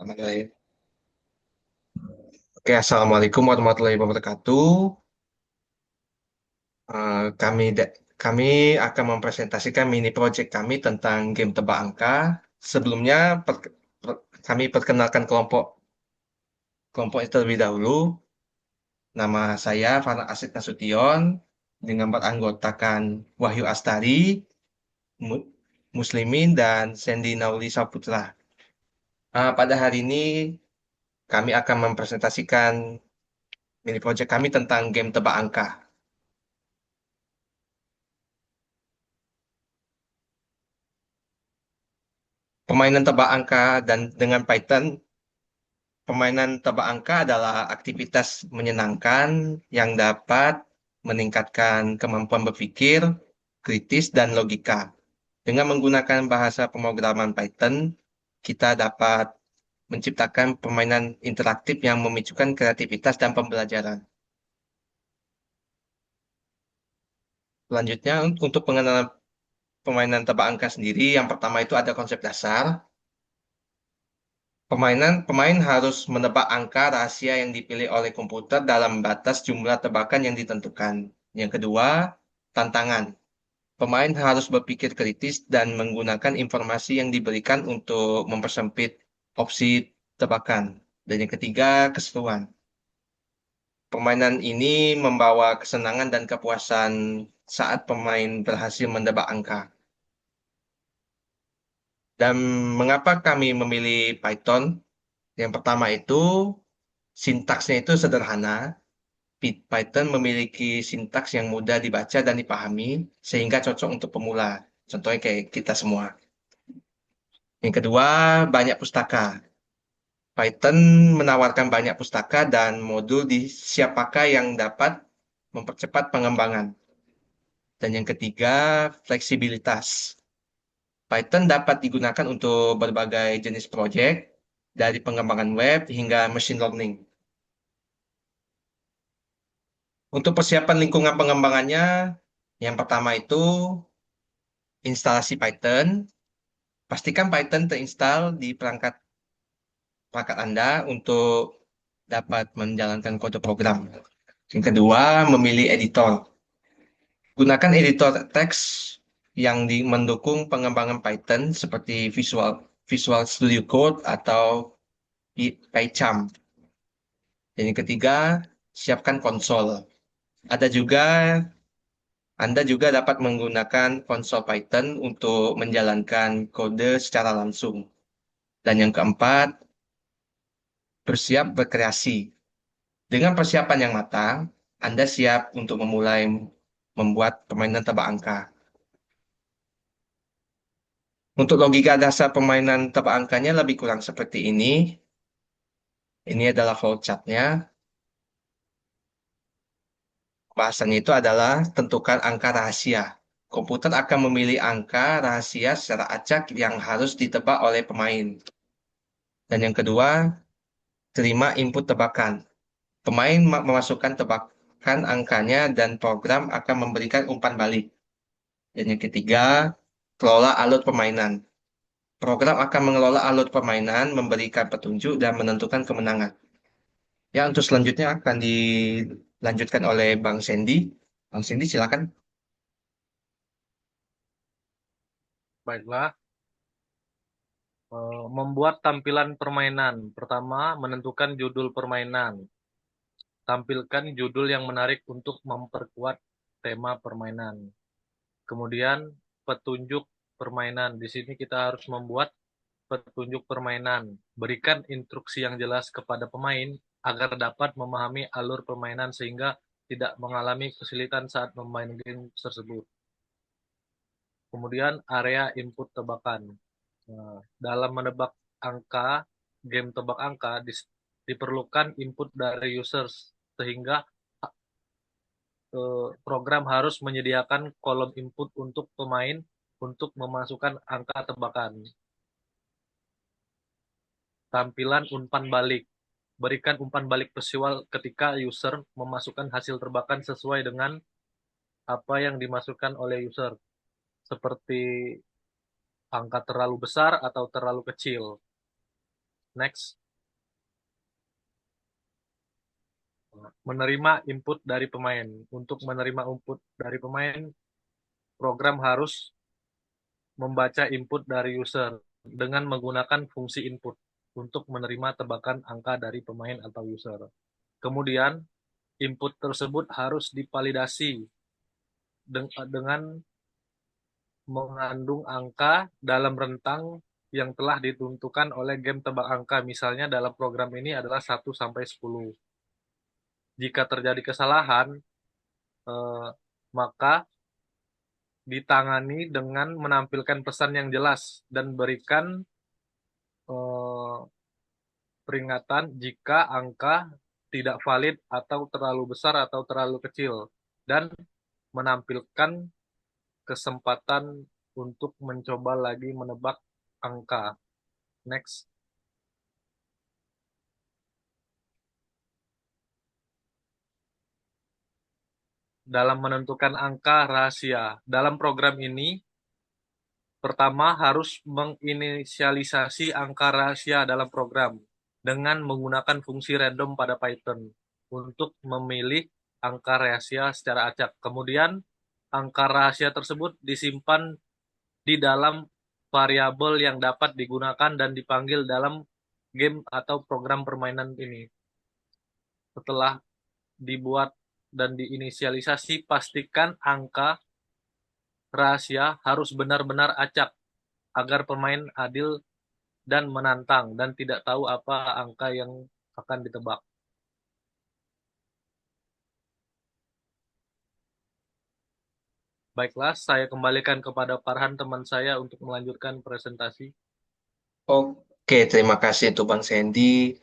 Alhamdulillah. Oke, Assalamualaikum warahmatullahi wabarakatuh. Kami akan mempresentasikan mini project kami tentang game tebak angka. Sebelumnya, kami perkenalkan kelompok kelompok itu terlebih dahulu. Nama saya Farah Asid Nasution dengan beranggotakan Wahyu Astari, Mu- Muslimin, dan Sandy Nauli Saputra. Pada hari ini, kami akan mempresentasikan mini project kami tentang game tebak angka. Permainan tebak angka dan dengan Python, permainan tebak angka adalah aktivitas menyenangkan yang dapat meningkatkan kemampuan berpikir, kritis, dan logika. Dengan menggunakan bahasa pemrograman Python, kita dapat menciptakan permainan interaktif yang memicukan kreativitas dan pembelajaran. Selanjutnya, untuk pengenalan permainan tebak angka sendiri, yang pertama itu ada konsep dasar. Pemain harus menebak angka rahasia yang dipilih oleh komputer dalam batas jumlah tebakan yang ditentukan. Yang kedua, tantangan. Pemain harus berpikir kritis dan menggunakan informasi yang diberikan untuk mempersempit opsi tebakan. Dan yang ketiga, keseruan. Permainan ini membawa kesenangan dan kepuasan saat pemain berhasil menebak angka. Dan mengapa kami memilih Python? Yang pertama itu, sintaksnya itu sederhana. Python memiliki sintaks yang mudah dibaca dan dipahami, sehingga cocok untuk pemula. Contohnya kayak kita semua. Yang kedua, banyak pustaka. Python menawarkan banyak pustaka dan modul di siap pakai yang dapat mempercepat pengembangan. Dan yang ketiga, fleksibilitas. Python dapat digunakan untuk berbagai jenis proyek, dari pengembangan web hingga machine learning. Untuk persiapan lingkungan pengembangannya, yang pertama itu instalasi Python. Pastikan Python terinstall di perangkat Anda untuk dapat menjalankan kode program. Yang kedua, memilih editor. Gunakan editor teks yang mendukung pengembangan Python seperti Visual Studio Code atau PyCharm. Dan yang ketiga, siapkan konsol. Ada juga Anda juga dapat menggunakan konsol Python untuk menjalankan kode secara langsung. Dan yang keempat, bersiap berkreasi. Dengan persiapan yang matang, Anda siap untuk memulai membuat permainan tebak angka. Untuk logika dasar permainan tebak angkanya lebih kurang seperti ini. Ini adalah flowchart-nya. Bahasannya itu adalah tentukan angka rahasia. Komputer akan memilih angka rahasia secara acak yang harus ditebak oleh pemain. Dan yang kedua, terima input tebakan. Pemain memasukkan tebakan angkanya dan program akan memberikan umpan balik. Dan yang ketiga, kelola alur permainan. Program akan mengelola alur permainan, memberikan petunjuk, dan menentukan kemenangan. Ya, untuk selanjutnya akan dilanjutkan oleh Bang Sandy. Bang Sandy, silakan. Baiklah, membuat tampilan permainan. Pertama, menentukan judul permainan. Tampilkan judul yang menarik untuk memperkuat tema permainan. Kemudian, petunjuk permainan. Di sini kita harus membuat petunjuk permainan. Berikan instruksi yang jelas kepada pemain agar dapat memahami alur permainan sehingga tidak mengalami kesulitan saat memainkan game tersebut. Kemudian, area input tebakan. Nah, dalam menebak angka, game tebak angka diperlukan input dari users sehingga program harus menyediakan kolom input untuk pemain untuk memasukkan angka tebakan. Tampilan umpan balik. Berikan umpan balik visual ketika user memasukkan hasil tebakan sesuai dengan apa yang dimasukkan oleh user, seperti angka terlalu besar atau terlalu kecil. Next. Menerima input dari pemain. Untuk menerima input dari pemain, program harus membaca input dari user dengan menggunakan fungsi input untuk menerima tebakan angka dari pemain atau user. Kemudian, input tersebut harus divalidasi dengan mengandung angka dalam rentang yang telah ditentukan oleh game tebak angka. Misalnya dalam program ini adalah 1 sampai 10. Jika terjadi kesalahan, eh, maka ditangani dengan menampilkan pesan yang jelas dan berikan eh, peringatan jika angka tidak valid atau terlalu besar atau terlalu kecil, dan menampilkan kesempatan untuk mencoba lagi menebak angka. Next. Dalam menentukan angka rahasia. Dalam program ini, pertama harus menginisialisasi angka rahasia dalam program dengan menggunakan fungsi random pada Python untuk memilih angka rahasia secara acak. Kemudian, angka rahasia tersebut disimpan di dalam variabel yang dapat digunakan dan dipanggil dalam game atau program permainan ini. Setelah dibuat dan diinisialisasi, pastikan angka rahasia harus benar-benar acak agar pemain adil dan menantang dan tidak tahu apa angka yang akan ditebak. Baiklah, saya kembalikan kepada Farhan teman saya untuk melanjutkan presentasi. Oke, terima kasih untuk Bang Sandy.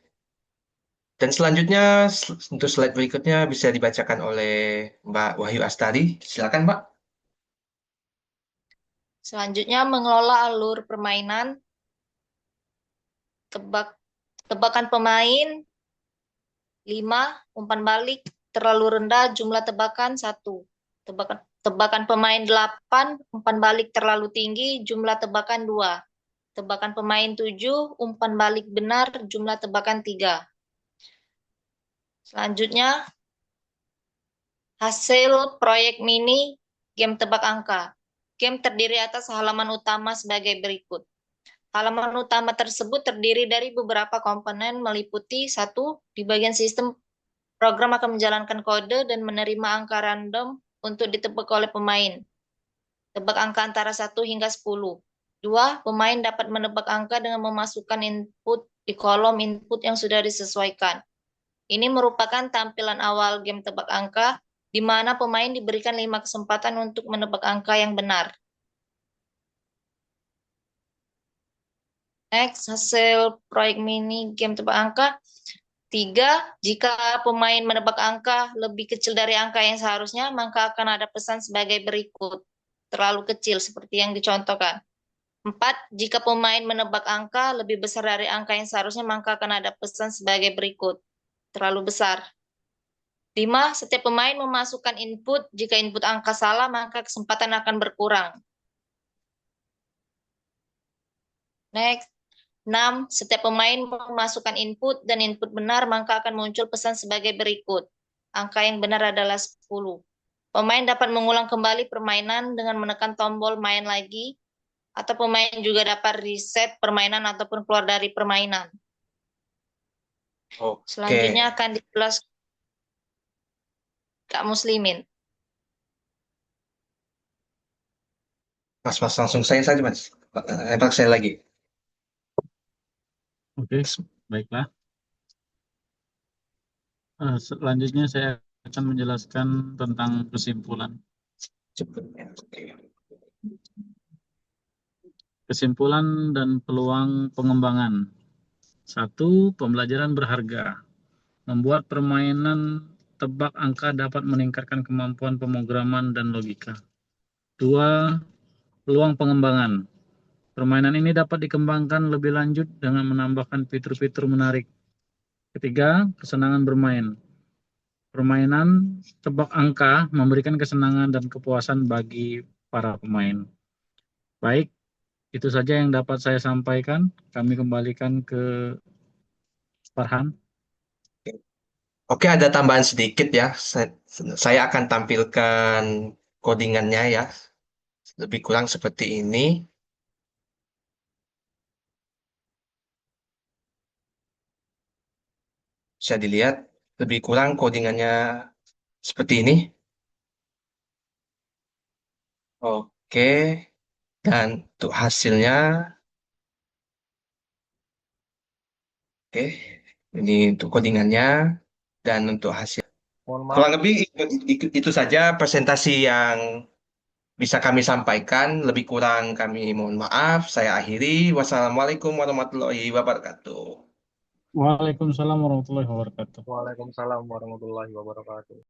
Dan selanjutnya, untuk slide berikutnya bisa dibacakan oleh Mbak Wahyu Astari. Silakan, Mbak. Selanjutnya, mengelola alur permainan, tebakan pemain 5, umpan balik terlalu rendah, jumlah tebakan 1. Tebakan pemain 8, umpan balik terlalu tinggi, jumlah tebakan 2. Tebakan pemain 7, umpan balik benar, jumlah tebakan 3. Selanjutnya, hasil proyek mini game tebak angka. Game terdiri atas halaman utama sebagai berikut. Halaman utama tersebut terdiri dari beberapa komponen meliputi 1. Di bagian sistem, program akan menjalankan kode dan menerima angka random untuk ditebak oleh pemain. Tebak angka antara 1 hingga 10. 2. Pemain dapat menebak angka dengan memasukkan input di kolom input yang sudah disesuaikan. Ini merupakan tampilan awal game tebak angka, di mana pemain diberikan 5 kesempatan untuk menebak angka yang benar. Next, hasil proyek mini game tebak angka. 3. Jika pemain menebak angka lebih kecil dari angka yang seharusnya, maka akan ada pesan sebagai berikut. Terlalu kecil, seperti yang dicontohkan. 4. Jika pemain menebak angka lebih besar dari angka yang seharusnya, maka akan ada pesan sebagai berikut. Terlalu besar. 5. Setiap pemain memasukkan input. Jika input angka salah, maka kesempatan akan berkurang. Next. 6. Setiap pemain memasukkan input dan input benar, maka akan muncul pesan sebagai berikut. Angka yang benar adalah 10. Pemain dapat mengulang kembali permainan dengan menekan tombol main lagi, atau pemain juga dapat reset permainan ataupun keluar dari permainan. Oke, Selanjutnya akan dijelaskan Kak Muslimin. Mas langsung saya saja, Mas. Lempar saya lagi. Oke, baiklah. Selanjutnya saya akan menjelaskan tentang kesimpulan. Oke. Kesimpulan dan peluang pengembangan. 1. Pembelajaran berharga. Membuat permainan tebak angka dapat meningkatkan kemampuan pemrograman dan logika. 2. Peluang pengembangan. Permainan ini dapat dikembangkan lebih lanjut dengan menambahkan fitur-fitur menarik. 3. Kesenangan bermain. Permainan tebak angka memberikan kesenangan dan kepuasan bagi para pemain. Baik, itu saja yang dapat saya sampaikan. Kami kembalikan ke Farhan. Oke, ada tambahan sedikit ya. Saya akan tampilkan codingannya ya. Lebih kurang seperti ini. Bisa dilihat lebih kurang codingannya seperti ini. Oke, dan untuk hasilnya, oke, ini untuk codingannya dan untuk hasil. Mohon maaf, Kurang lebih itu saja presentasi yang bisa kami sampaikan. Lebih kurang kami mohon maaf. Saya akhiri. Wassalamualaikum warahmatullahi wabarakatuh. Waalaikumsalam warahmatullahi wabarakatuh. Waalaikumsalam warahmatullahi wabarakatuh.